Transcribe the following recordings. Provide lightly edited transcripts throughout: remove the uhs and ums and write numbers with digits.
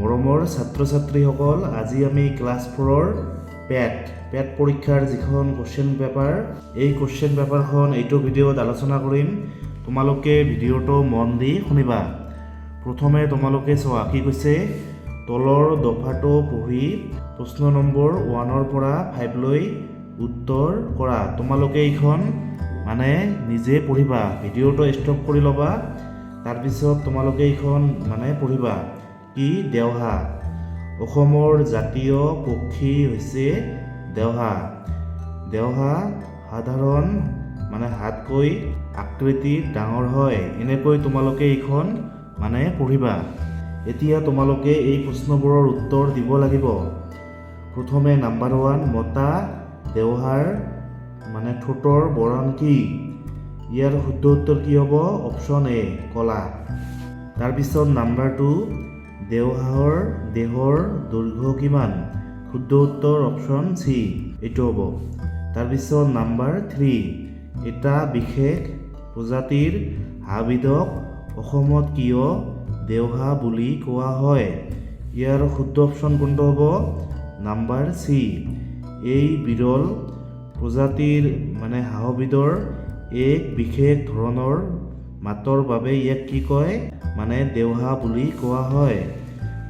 মৰমৰ ছাত্ৰ-ছাত্ৰীসকল, আজি আমি ক্লাছ 4ৰ পেট পৰীক্ষাৰ যিখন কোৱেশ্চন পেপাৰ, এই কোৱেশ্চন পেপাৰখন এইটো ভিডিঅ'ত আলোচনা কৰিম। তোমালোকে ভিডিঅ'টো মন দি শুনিবা। প্ৰথমে তোমালোকে চোৱা কি কৈছে, তলৰ দফাটো পঢ়ি প্ৰশ্ন নম্বৰ 1ৰ পৰা 5লৈ উত্তৰ কৰা। তোমালোকে এইখন নিজে পঢ়িবা, ভিডিঅ'টো ষ্টপ কৰি ল'বা, তাৰপিছত তোমালোকে এইখন পঢ়িবা। কি? দেওহা। অসমৰ জাতীয় পক্ষী হৈছে দেওহা। দেওহা সাধাৰণ হাতকৈ আকৃতিত ডাঙৰ হয়। এনেকৈ তোমালোকে এইখন পঢ়িবা। এতিয়া তোমালোকে এই প্ৰশ্নবোৰৰ উত্তৰ দিব লাগিব। প্ৰথমে নাম্বাৰ 1, মতা দেওহাৰ ঠোঁটৰ বৰণ কি? ইয়াৰ শুদ্ধ উত্তৰ কি হ'ব? অপশ্যন এ, কলা। তাৰপিছত নাম্বাৰ 2, দেওহাঁহৰ দেহৰ দৈৰ্ঘ্য কিমান? শুদ্ধ উত্তৰ অপশ্যন চি, এইটো হ'ব। তাৰপিছত নাম্বাৰ 3, এটা বিশেষ প্ৰজাতিৰ হাঁহবিধক অসমত কিয় দেওহা বুলি কোৱা হয়? ইয়াৰ শুদ্ধ অপশ্যন কোনটো হ'ব? নাম্বাৰ চি, এই বিৰল প্ৰজাতিৰ হাঁহবিধৰ এক বিশেষ ধৰণৰ মাতৰ বাবে ইয়াক কি কয়? দেওহা বুলি কোৱা হয়।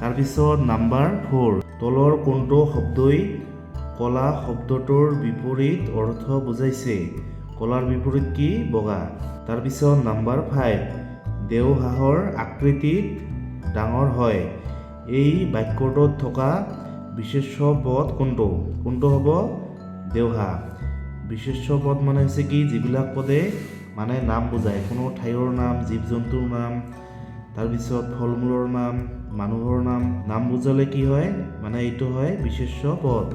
তাৰপিছত নাম্বাৰ 4, তলৰ কোনটো শব্দই কলা শব্দটোৰ বিপৰীত অৰ্থ বুজাইছে? কলাৰ বিপৰীত কি? বগা। তাৰপিছত নাম্বাৰ 5, দেওহাঁহৰ আকৃতিত ডাঙৰ হয়। এই বাক্যটোত থকা বিশেষ্য পদ কোনটো? কোনটো হ'ব? দেওহা। বিশেষ্য পদ হৈছে কি? যিবিলাক পদে নাম বুজায়, কোনো ঠাইৰ নাম, জীৱ জন্তুৰ নাম, তাৰপিছত ফল মূলৰ নাম, মানুহৰ নাম বুজালে কি হয়? এইটো হয় বিশেষ্য পদ।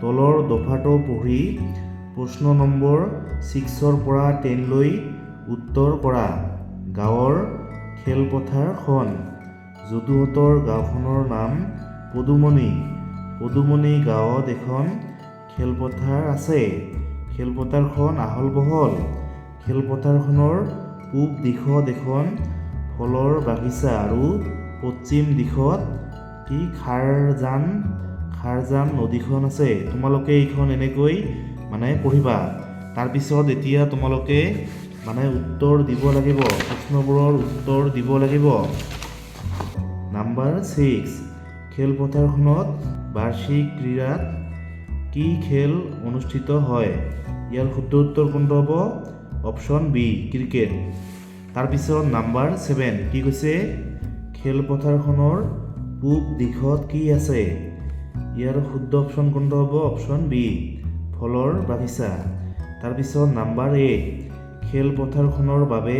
তলৰ দফাটো পঢ়ি প্ৰশ্ন নম্বৰ 6ৰ পৰা 10লৈ উত্তৰ কৰা। গাঁৱৰ খেলপথাৰখন? যদুহঁতৰ গাঁওখনৰ নাম পদুমণি। পদুমণি গাঁৱত এখন খেলপথাৰ আছে। খেলপথাৰখন আহল বহল। খেলপথাৰখনৰ পূব দিশত এখন ফলৰ বাগিচা আৰু পশ্চিম দিশত কি খাৰজান নদীখন আছে। তোমালোকে এইখন এনেকৈ পঢ়িবা। তাৰপিছত এতিয়া তোমালোকে উত্তৰ দিব লাগিব, প্ৰশ্নবোৰৰ উত্তৰ দিব লাগিব। নাম্বাৰ 6, খেলপথাৰখনত বাৰ্ষিক ক্ৰীড়াত কি খেল অনুষ্ঠিত হয়? ইয়াৰ শুদ্ধ উত্তৰ কোনটো হ'ব? Option B, cricket. তাৰপিছত নাম্বাৰ 7, কি কৈছে? খেলপথাৰখনৰ পূব দিশত কি আছে? ইয়াৰ শুদ্ধ অপশ্যন কোনটো হ'ব? অপশ্যন বি, ফলৰ বাগিচা। তাৰপিছত নাম্বাৰ 8, খেলপথাৰখনৰ বাবে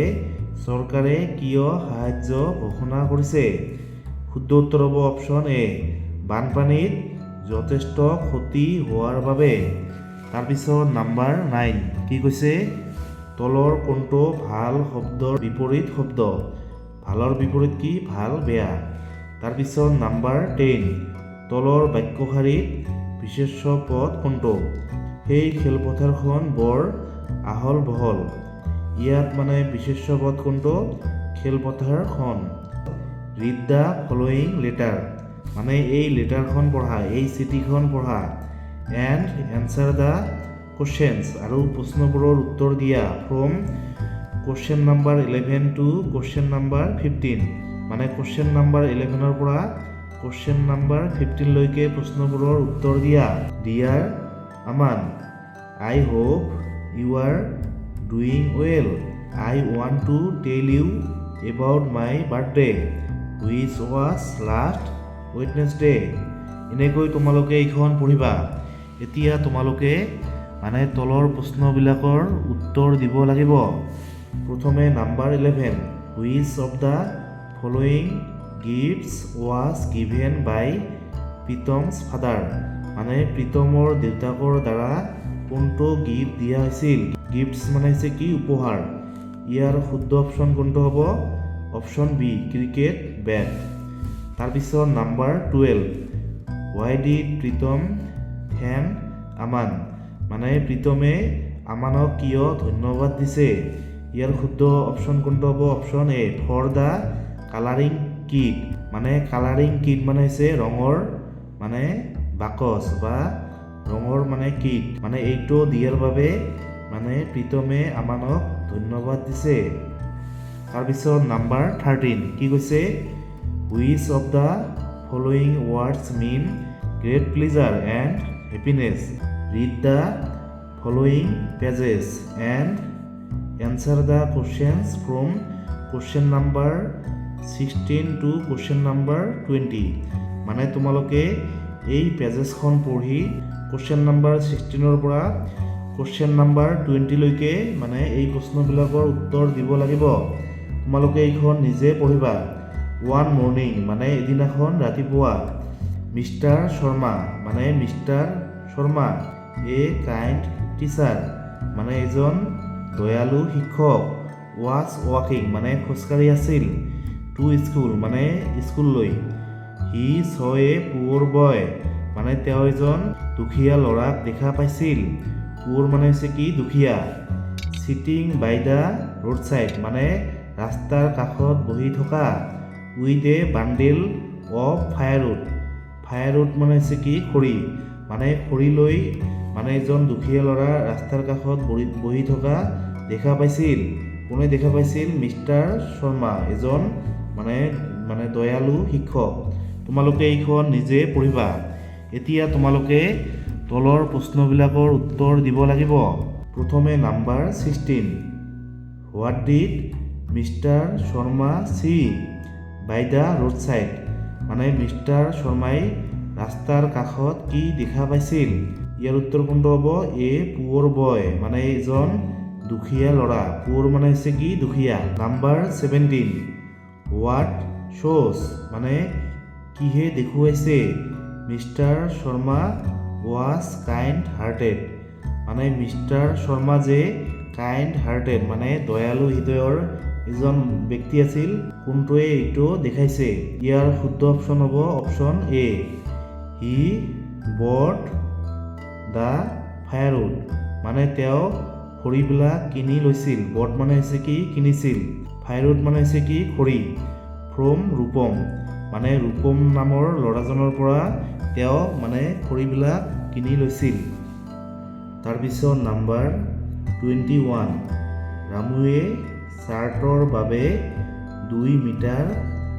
চৰকাৰে কিয় সাহায্য ঘোষণা কৰিছে? শুদ্ধ উত্তৰ হ'ব অপশ্যন এ, বানপানীত যথেষ্ট ক্ষতি হোৱাৰ বাবে। তাৰপিছত নাম্বাৰ 9, কি কৈছে? তলৰ কোনটো ভাল শব্দৰ বিপৰীত শব্দ? ভালৰ বিপৰীত কি? ভাল, বেয়া। তাৰপিছত নাম্বাৰ 10, তলৰ বাক্যশাৰীত বিশেষ্য পদ কোনটো? সেই খেলপথাৰখন বৰ আহল বহল। ইয়াত বিশেষ্য পদ কোনটো? খেলপথাৰখন। ৰিড দ্য ফলোয়িং লেটাৰ, এই লেটাৰখন পঢ়া, এই চিঠিখন পঢ়া, এণ্ড এনচাৰ দ্য কুৱেশ্যনছ, আৰু প্ৰশ্নবোৰৰ উত্তৰ দিয়া from question number 11 to question number 15। Question number 11ৰ পৰা কুৱেশ্যন নম্বৰ 15লৈকে প্ৰশ্নবোৰৰ উত্তৰ দিয়া। Dear Aman, I hope you are doing well. I want to tell you about my birthday which was last Wednesday. এনেকৈ তোমালোকে এইখন পঢ়িবা। এতিয়া তোমালোকে তলৰ প্ৰশ্নবিলাকৰ উত্তৰ দিব লাগিব। প্ৰথমে number 11, which of the following gifts was given by Pritam's father. প্ৰীতমৰ দেউতাকৰ দ্বাৰা কোনটো গিফ্ট দিয়া হৈছিল? গিফ্টছ হৈছে কি? উপহাৰ। ইয়াৰ শুদ্ধ অপশ্যন কোনটো হ'ব? Option B, cricket bat. তাৰপিছত number 12, why did Pritam thank Aman. প্ৰীতমে আমানক কিয় ধন্যবাদ দিছে? ইয়াৰ শুদ্ধ অপশ্যন কোনটো হ'ব? Option A, for the colouring kit. মানে কালাৰিং কিট মানে হৈছে ৰঙৰ মানে বাকচ বা ৰঙৰ মানে কিট মানে এইটো দিয়াৰ বাবে মানে প্ৰীতমে আমাক ধন্যবাদ দিছে। তাৰপিছত নাম্বাৰ 13 কি কৈছে which of the following words mean great pleasure and happiness read the following pages and answer the questions from question number 16 to question number 20 মানে তোমালোকে এই পেজেছখন পঢ়ি কুৱেশ্যন নাম্বাৰ 16ৰ পৰা কুৱেশ্যন নাম্বাৰ 20 লৈকে মানে এই প্ৰশ্নবিলাকৰ উত্তৰ দিব লাগিব। তোমালোকে এইখন নিজে পঢ়িবা। ওৱান মৰ্ণিং মানে এদিনাখন ৰাতিপুৱা মিষ্টাৰ শৰ্মা মানে mister Sharma a kind teacher মানে এজন দয়ালু শিক্ষক ৱাজ ৱাকিং মানে খোজকাঢ়ি আছিল টু স্কুল মানে স্কুললৈ হি চ এ পুৱৰ বয় মানে তেওঁ এজন দুখীয়া ল'ৰাক দেখা পাইছিল। পুৱৰ মানে হৈছে কি দুখীয়া। Sitting by the road side মানে ৰাস্তাৰ কাষত বহি থকা with a bundle of firewood firewood মানে হৈছে কি খৰি মানে খৰি লৈ মানে এজন দুখীয়া ল'ৰা ৰাস্তাৰ কাষত বহি থকা দেখা পাইছিল। কোনে দেখা পাইছিল মিষ্টাৰ শৰ্মা এজন মানে দয়ালু শিক্ষক। তোমালোকে এইখন নিজে পঢ়িবা। এতিয়া তোমালোকে তলৰ প্ৰশ্নবিলাকৰ উত্তৰ দিব লাগিব। প্ৰথমে number 16 what did mister Sharma see by the road side মানে মিষ্টাৰ শৰ্মাই ৰাস্তাৰ কাষত কি দেখা পাইছিল। ইয়াৰ উত্তৰ কোনটো হ'ব এ পুৱৰ বয় মানে এজন দুখীয়া ল'ৰা। পুৱৰ মানে হৈছে কি দুখীয়া। নাম্বাৰ 17 হোৱাট শ্ব'জ মানে কিহে দেখুৱাইছে mister Sharma was kind hearted মানে মিষ্টাৰ শৰ্মা যে কাইণ্ড হাৰ্টেড মানে দয়ালু হৃদয়ৰ এজন ব্যক্তি আছিল কোনটোৱে এইটো দেখাইছে। ইয়াৰ শুদ্ধ অপশ্যন হ'ব অপশ্যন এ হি বট দ্য ফায়াৰউড মানে তেওঁ খৰিবিলাক কিনি লৈছিল। বট মানে হৈছে কি কিনিছিল। ফায়াৰউড মানে হৈছে কি খৰি। ফ্ৰম ৰূপম মানে ৰূপম নামৰ ল'ৰাজনৰ পৰা তেওঁ মানে খৰিবিলাক কিনি লৈছিল। তাৰপিছত নাম্বাৰ 21 ৰামুৱে চাৰ্টৰ বাবে 2 মিটাৰ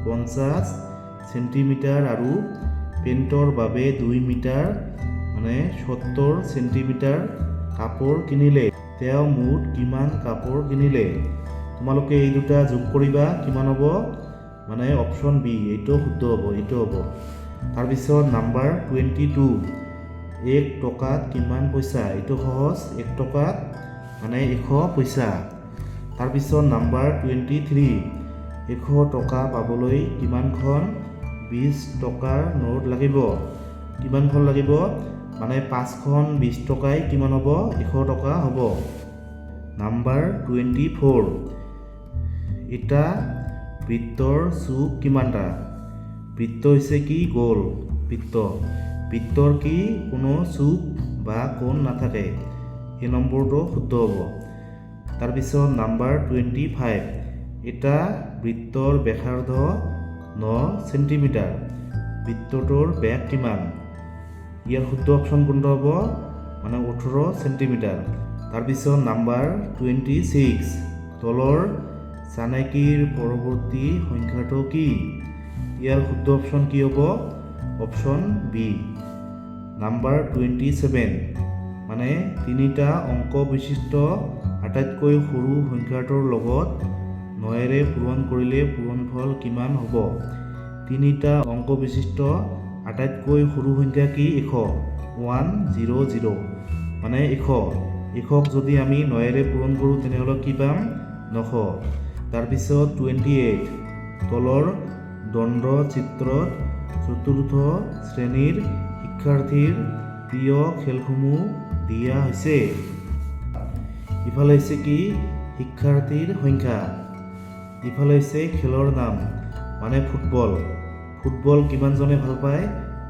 50 চেণ্টিমিটাৰ আৰু পেণ্টৰ বাবে 2 মিটাৰ মানে 70 চেণ্টিমিটাৰ কাপোৰ কিনিলে। তেওঁ মুঠ কিমান কাপোৰ কিনিলে। তোমালোকে এই দুটা যোগ কৰিবা কিমান হ'ব মানে অপশ্যন বি এইটো শুদ্ধ হ'ব এইটো হ'ব। তাৰপিছত নাম্বাৰ 22 1 টকাত কিমান পইচা এইটো সহজ 1 টকাত মানে 100 পইচা। তাৰপিছত নাম্বাৰ 23 100 টকা পাবলৈ কিমানখন 20 টকাৰ নোট লাগিব। কিমানখন লাগিব মানে 5খন 20 টকাই কিমান হ'ব 100 টকা হ'ব। নাম্বাৰ 24 এটা বৃত্তৰ চুক কিমানটা। বৃত্ত হৈছে কি গোল বৃত্ত। বৃত্তৰ কি কোনো চুক বা কোণ নাথাকে। এই নম্বৰটো শুদ্ধ হ'ব। তাৰপিছত নাম্বাৰ 25 এটা বৃত্তৰ ব্যাসাৰ্ধ 9 চেণ্টিমিটাৰ। বৃত্তটোৰ ব্যাস কিমান। ইয়াৰ শুদ্ধ অপশ্যন কোনটো হ'ব মানে 18 চেণ্টিমিটাৰ। তাৰপিছত নাম্বাৰ 26 তলৰ চানেকিৰ পৰৱৰ্তী সংখ্যাটো কি। ইয়াৰ শুদ্ধ অপশ্যন কি হ'ব অপশ্যন বি। নাম্বাৰ 27 মানে 3টা অংক বিশিষ্ট আটাইতকৈ সৰু সংখ্যাটোৰ লগত 9ৰে পূৰণ কৰিলে পূৰণফল কিমান হ'ব। 3টা অংক বিশিষ্ট আটাইতকৈ সৰু সংখ্যা কি 100 মানে 100ক যদি আমি 9ৰে পূৰণ কৰোঁ তেনেহ'লে কি পাম 900। তাৰপিছত 28 তলৰ দণ্ড চিত্ৰত চতুৰ্থ শ্ৰেণীৰ শিক্ষাৰ্থীৰ প্ৰিয় খেলসমূহ দিয়া হৈছে। ইফালে হৈছে কি শিক্ষাৰ্থীৰ সংখ্যা ইফালে হৈছে খেলৰ নাম মানে ফুটবল। ফুটবল কিমানজনে ভাল পায়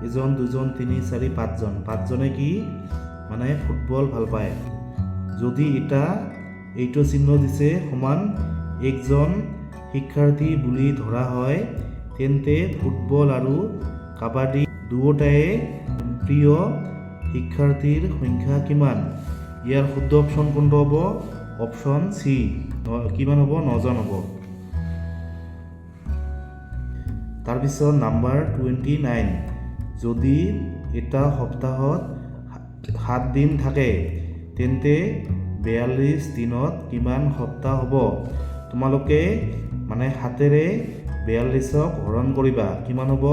1 2 3 4 5জন। 5জনে কি মানে ফুটবল ভাল পায়। যদি এইটো চিহ্ন দিছে সমান 1জন শিক্ষাৰ্থী বুলি ধৰা হয় তেন্তে ফুটবল আৰু কাবাডী দুয়োটাই প্ৰিয় শিক্ষাৰ্থীৰ সংখ্যা কিমান? ইয়াৰ শুদ্ধ অপশ্যন কোনটো হ'ব? অপশ্যন চি, কিমান হ'ব? 9জন হ'ব। তাৰপিছত নাম্বাৰ 29, যদি এটা সপ্তাহত 7 দিন থাকে তেন্তে 42 দিনত কিমান সপ্তাহ হ'ব? তোমালোকে মানে 7ৰে 42ক হৰণ কৰিবা, কিমান হ'ব?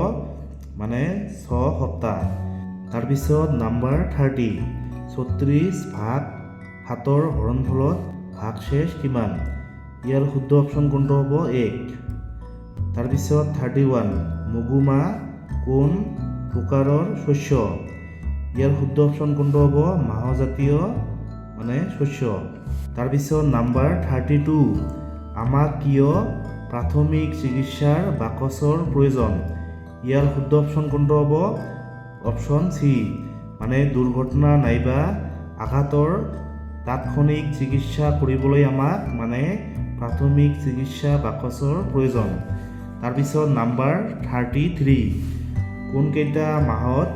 মানে 6 সপ্তাহ। তাৰপিছত নাম্বাৰ 30, 36 ভাগ 7ৰ হৰণফলত ভাগশেষ কিমান? ইয়াৰ শুদ্ধ অপশ্যন কোনটো হ'ব? 1। তাৰপিছত 31, মগুমাহ কোন প্ৰকাৰৰ শস্য? ইয়াৰ শুদ্ধ অপশ্যন কোনটো হ'ব? মাহজাতীয় মানে শস্য। তাৰপিছত নাম্বাৰ 32, আমাক কিয় প্ৰাথমিক চিকিৎসাৰ বাকচৰ প্ৰয়োজন? ইয়াৰ শুদ্ধ অপশ্যন কোনটো হ'ব? অপশ্যন চি, মানে দুৰ্ঘটনা নাইবা আঘাতৰ তাৎক্ষণিক চিকিৎসা কৰিবলৈ আমাক মানে প্ৰাথমিক চিকিৎসা বাকচৰ প্ৰয়োজন। তাৰপিছত নাম্বাৰ 33, কোনকেইটা মাহত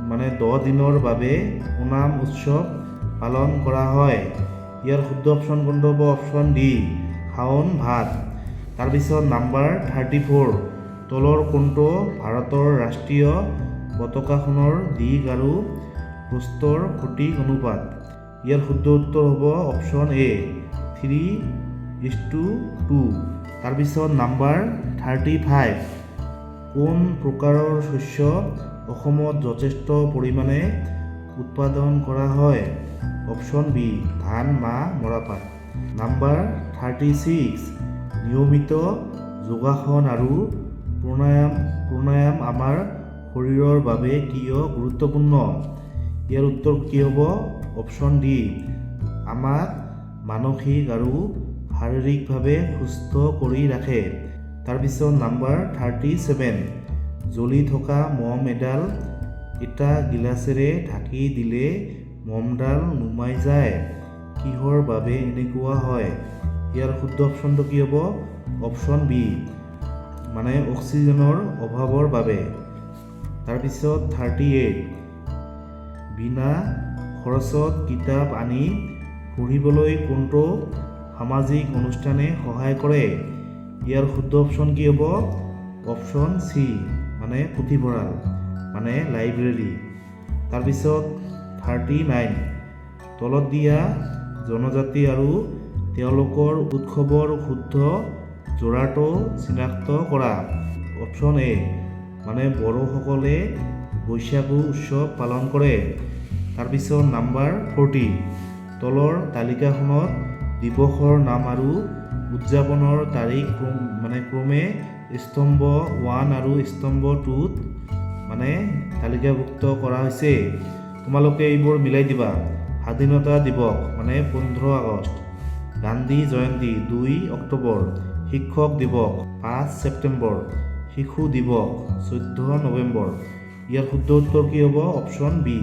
মানে 10 দিনৰ বাবে ওনাম উৎসৱ পালন কৰা হয়? ইয়াৰ শুদ্ধ অপশ্যন কোনটো হ'ব? অপশ্যন ডি, শাওণ ভাদ। তাৰপিছত নাম্বাৰ 34, তলৰ কোনটো ভাৰতৰ ৰাষ্ট্ৰীয় পতাকাখনৰ দিশ আৰু প্ৰস্থৰ সঠিক অনুপাত? ইয়াৰ শুদ্ধ উত্তৰ হ'ব অপশ্যন এ, 3:2। তাৰপিছত নাম্বাৰ 35, কোন প্ৰকাৰৰ শস্য অসমত যথেষ্ট পৰিমাণে উৎপাদন কৰা হয়? অপশ্যন বি, ধান, মাহ, মৰাপাট। নাম্বাৰ 36, নিয়মিত যোগাসন আৰু প্ৰণায়াম আমাৰ শৰীৰৰ বাবে কিয় গুৰুত্বপূৰ্ণ? ইয়াৰ উত্তৰ কি হ'ব? অপশ্যন ডি, আমাক মানসিক আৰু শাৰীৰিকভাৱে সুস্থ কৰি ৰাখে। তাৰপিছত নাম্বাৰ 37, জ্বলি থকা মম এডাল এটা গিলাচেৰে ঢাকি দিলে মমডাল নুমাই যায়, কিহৰ বাবে এনেকুৱা হয়? ইয়াৰ শুদ্ধ অপশ্যনটো কি হ'ব? অপশ্যন বি, মানে অক্সিজেনৰ অভাৱৰ বাবে। তাৰপিছত 38, বিনা খৰচত কিতাপ আনি পঢ়িবলৈ কোনটো সামাজিক অনুষ্ঠানে সহায় কৰে? ইয়াৰ শুদ্ধ অপশ্যন কি হ'ব? অপশ্যন চি, মানে পুথিভঁৰাল মানে লাইব্ৰেৰী। তাৰপিছত 39, তলত দিয়া জনজাতি আৰু তেওঁলোকৰ উৎসৱৰ শুদ্ধ যোৰাটো চিনাক্ত কৰা। অপশ্যন এ, মানে বড়োসকলে বৈশাগু উৎসৱ পালন কৰে। তাৰপিছত নাম্বাৰ 40, তলৰ তালিকাখনত দিৱসৰ নাম আৰু উদযাপনৰ তাৰিখ ক্ৰমে স্তম্ভ 1 আৰু স্তম্ভ 2ত মানে তালিকাভুক্ত কৰা হৈছে। তোমালোকে এইবোৰ মিলাই দিবা। স্বাধীনতা দিৱস মানে 15 আগষ্ট, গান্ধী জয়ন্তী 2 অক্টোবৰ, শিক্ষক দিৱস 5 ছেপ্টেম্বৰ, শিশু দিৱস 14 নৱেম্বৰ। ইয়াৰ শুদ্ধ উত্তৰ কি হ'ব? Option B.